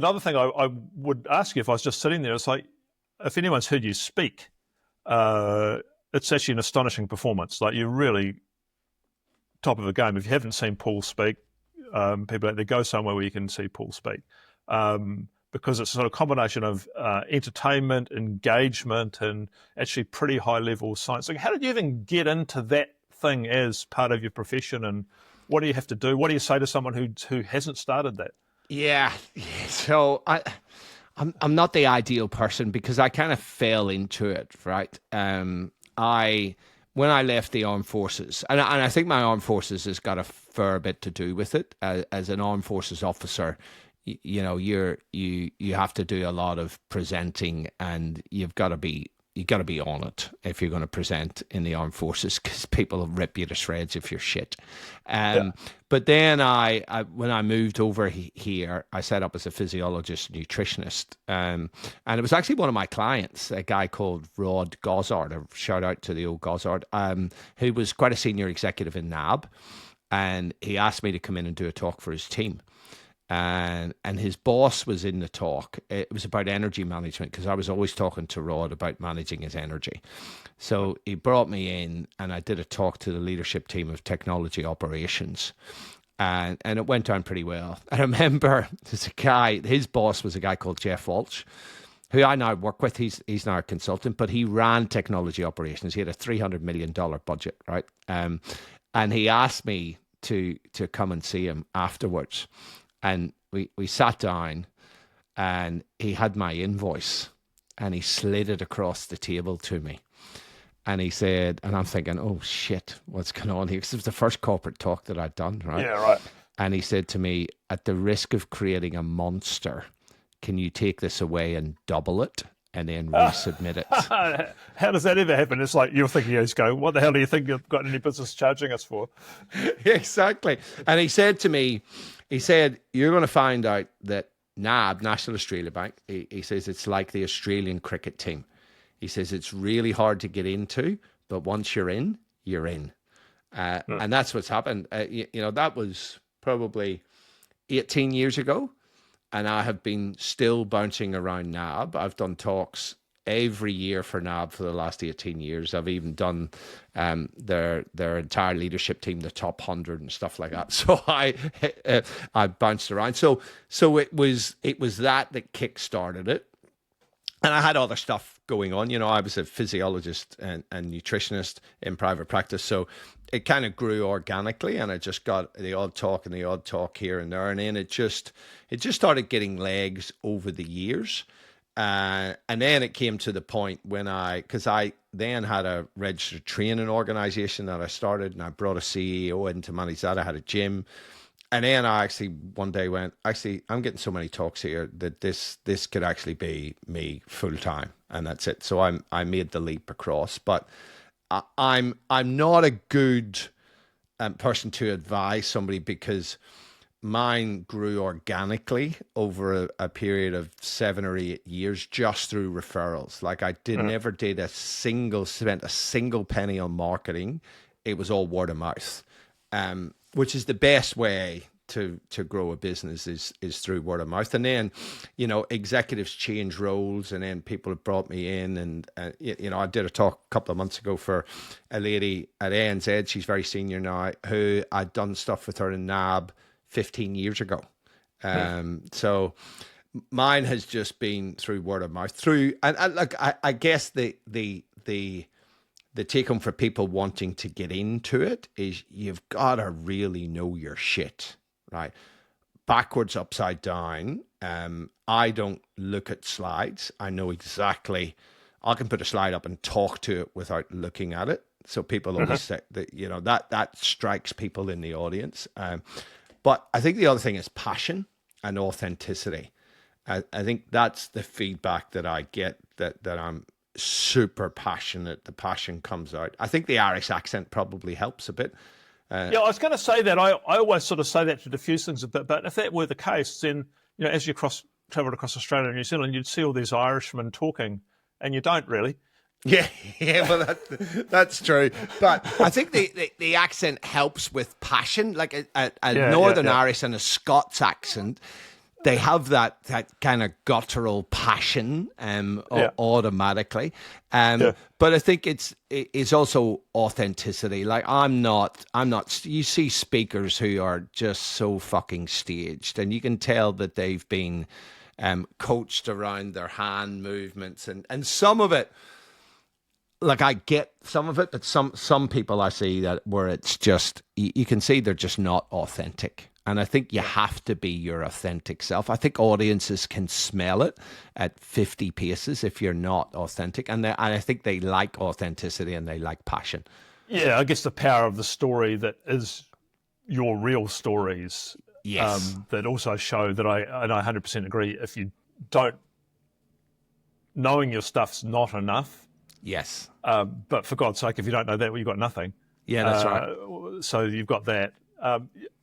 another thing I would ask you if I was just sitting there, it's like, if anyone's heard you speak, it's actually an astonishing performance. Like, you're really top of the game. If you haven't seen Paul speak, people out there, go somewhere where you can see Paul speak. Because it's a sort of combination of entertainment, engagement, and actually pretty high-level science. So how did you even get into that thing as part of your profession, and what do you have to do? What do you say to someone who hasn't started that? Yeah. So I'm not the ideal person because I kind of fell into it, right? When I left the armed forces, and I think my armed forces has got a fair bit to do with it. As an armed forces officer, you know, you have to do a lot of presenting, and you've got to be on it if you're going to present in the armed forces, because people will rip you to shreds if you're shit. But then when I moved over here, I set up as a physiologist, nutritionist, and it was actually one of my clients, a guy called Rod Gossard. A shout out to the old Gossard, who was quite a senior executive in NAB, and he asked me to come in and do a talk for his team. And his boss was in the talk. It was about energy management, because I was always talking to Rod about managing his energy. So he brought me in, and I did a talk to the leadership team of technology operations. And it went down pretty well. I remember there's a guy, his boss was a guy called Jeff Walsh, who I now work with. He's now a consultant, but he ran technology operations. He had a $300 million budget, right? And he asked me to come and see him afterwards. And we sat down, and he had my invoice, and he slid it across the table to me. And he said, and I'm thinking, oh shit, what's going on here? Because it was the first corporate talk that I'd done, right? Yeah, right. And he said to me, at the risk of creating a monster, can you take this away and double it and then resubmit it? How does that ever happen? It's like, you're thinking, he's going, what the hell do you think you've got any business charging us for? Exactly. And he said to me, you're going to find out that NAB, National Australia Bank, he says it's like the Australian cricket team. He says it's really hard to get into, but once you're in, you're in. And that's what's happened. You know, that was probably 18 years ago, and I have been still bouncing around NAB. I've done talks every year for NAB for the last 18 years. I've even done their entire leadership team, the top 100 and stuff like that. So I bounced around. So it was that kick-started it. And I had other stuff going on. You know, I was a physiologist and nutritionist in private practice. So it kind of grew organically, and I just got the odd talk here and there. And then it just started getting legs over the years. And then it came to the point when because I then had a registered training organization that I started, and I brought a CEO in to manage that. I had a gym. And then I actually one day went, I'm getting so many talks here that this could actually be me full time, and that's it. So I made the leap across. But I'm not a good person to advise somebody, because mine grew organically over a period of 7 or 8 years just through referrals. Like, I never spent a single penny on marketing. It was all word of mouth. Which is the best way to grow a business is through word of mouth. And then, you know, executives change roles, and then people have brought me in. And, you know, I did a talk a couple of months ago for a lady at ANZ. She's very senior now, who I'd done stuff with her in NAB 15 years ago. So mine has just been through word of mouth. And look, I guess the take home for people wanting to get into it is you've got to really know your shit, right? Backwards, upside down. I don't look at slides. I know exactly. I can put a slide up and talk to it without looking at it. So people always say that, you know, that strikes people in the audience. But I think the other thing is passion and authenticity. I think that's the feedback that I get, that I'm super passionate. The passion comes out. I think the Irish accent probably helps a bit. Yeah, I was going to say that. I always sort of say that to diffuse things a bit, but if that were the case, then, you know, as you travelled across Australia and New Zealand, you'd see all these Irishmen talking, and you don't really. Yeah, well, that's true. But I think the accent helps with passion, like a Northern Irish and a Scots accent. they have that kind of guttural passion automatically. But I think it's also authenticity. Like I'm not, you see speakers who are just so fucking staged, and you can tell that they've been coached around their hand movements and some of it. Like I get some of it, but some people I see that where it's just, you can see they're just not authentic. And I think you have to be your authentic self. I think audiences can smell it at 50 paces if you're not authentic. And I think they like authenticity and they like passion. Yeah, I guess the power of the story that is your real stories. Yes. That also show that I 100% agree. If you don't, knowing your stuff's not enough. Yes. But for God's sake, if you don't know that, well, you've got nothing. Yeah, that's right. So you've got that.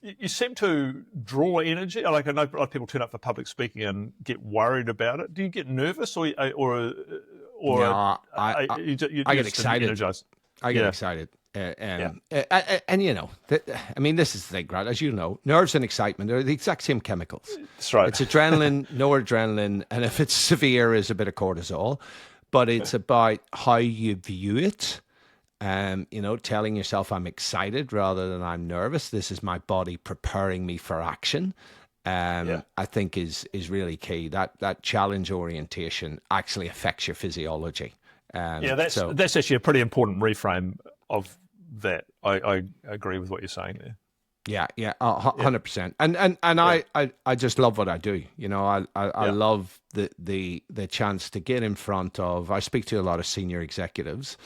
You seem to draw energy. Like I know a lot of people turn up for public speaking and get worried about it. Do you get nervous or no, I get excited. Energized? I get excited. And you know, I mean, this is the thing, Grant, as you know, nerves and excitement are the exact same chemicals. That's right. It's adrenaline, noradrenaline, and if it's severe, is a bit of cortisol. But it's about how you view it. You know, telling yourself I'm excited rather than I'm nervous. This is my body preparing me for action. I think is really key. That challenge orientation actually affects your physiology. That's actually a pretty important reframe of that. I agree with what you're saying there. Yeah, 100%. And I just love what I do. You know, I love the chance to get in front of. I speak to a lot of senior executives.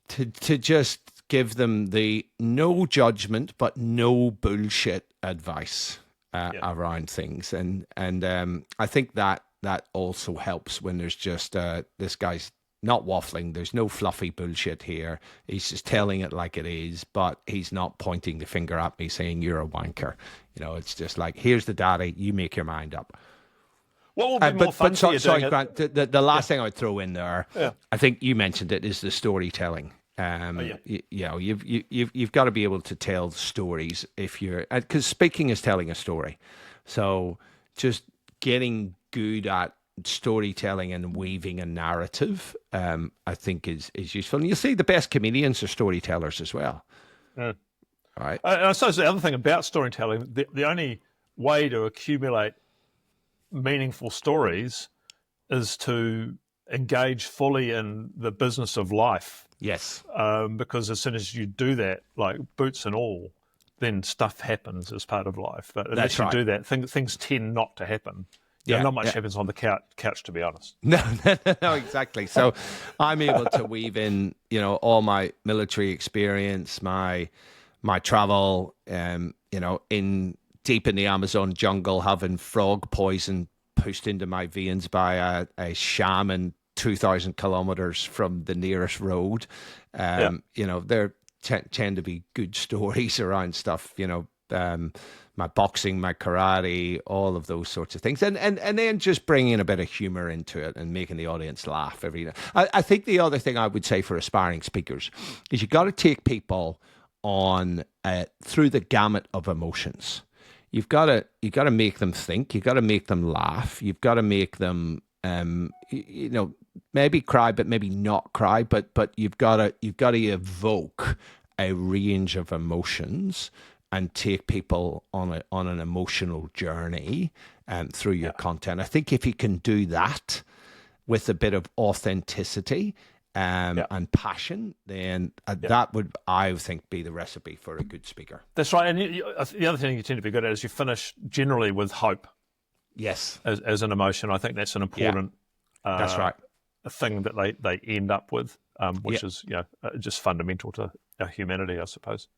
To just give them the no judgment but no bullshit advice around things, and I think that also helps when there's just this guy's not waffling. There's no fluffy bullshit here. He's just telling it like it is, but he's not pointing the finger at me saying you're a wanker. You know, it's just like, here's the data. You make your mind up. What will be more fun for you sorry, doing Grant, the last thing I would throw in there, I think you mentioned it, is the storytelling. You know, you've got to be able to tell stories if you're, because speaking is telling a story. So just getting good at storytelling and weaving a narrative, I think is useful. And you see the best comedians are storytellers as well. Right. I suppose the other thing about storytelling, the only way to accumulate meaningful stories is to engage fully in the business of life. Yes. Because as soon as you do that, like boots and all, then stuff happens as part of life. But unless you do that, things tend not to happen. Not much happens on the couch, to be honest. No, exactly. So I'm able to weave in, you know, all my military experience, my travel, you know, in deep in the Amazon jungle, having frog poison pushed into my veins by a shaman 2,000 kilometers from the nearest road. You know, there tend to be good stories around stuff, you know, my boxing, my karate, all of those sorts of things. And then just bringing a bit of humor into it and making the audience laugh every day. I think the other thing I would say for aspiring speakers is you got to take people on through the gamut of emotions. You've got to make them think. You've got to make them laugh. You've got to make them, you know, maybe cry, but maybe not cry. But you've got to evoke a range of emotions and take people on an emotional journey through your content. I think if you can do that with a bit of authenticity and passion, then that would, I think, be the recipe for a good speaker. That's right. And the other thing you tend to be good at is you finish generally with hope. Yes. As an emotion. I think that's an important that's right. a thing that they end up with, which is, you know, just fundamental to our humanity, I suppose.